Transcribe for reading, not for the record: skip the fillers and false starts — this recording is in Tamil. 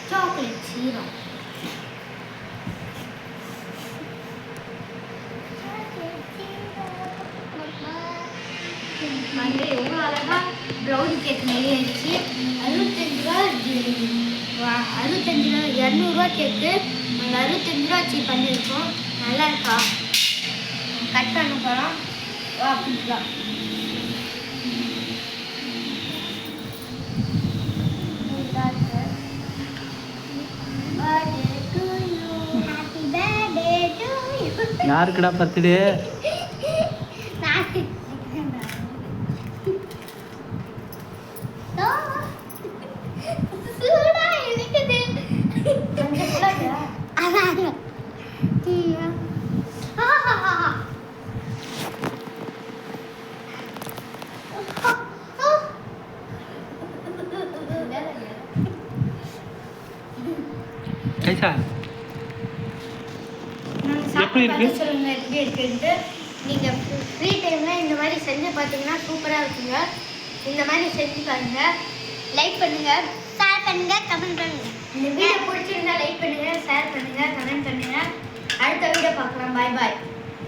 Chocolate serum. வந்து எவ்வளோ அழகாக ப்ரௌனி கேக் நிறைய ஆயிடுச்சு. 65 ரூபா 200 கேக்கு நாங்கள் 65 ரூபா வச்சு பண்ணியிருக்கோம். நல்லா இருக்கா? கட் பண்ண போகிறோம். வா அப்படிலாம் யாருக்குடா பர்த்டே? எப்படி இருக்கு? சொல்லுங்க எப்படி இருக்குன்ட்டு. நீங்கள் ஃப்ரீ டைமில் இந்த மாதிரி செஞ்சு பார்த்தீங்கன்னா சூப்பராக இருக்குங்க. இந்த மாதிரி செஞ்சு பாருங்க. லைக் பண்ணுங்கள், ஷேர் பண்ணுங்கள், கமெண்ட் பண்ணுங்கள். இந்த வீடியோ பிடிச்சிருந்தா லைக் பண்ணுங்கள், ஷேர் பண்ணுங்கள், கமெண்ட் பண்ணுங்கள். அடுத்த வீடியோ பார்க்கலாம். பாய் பாய்.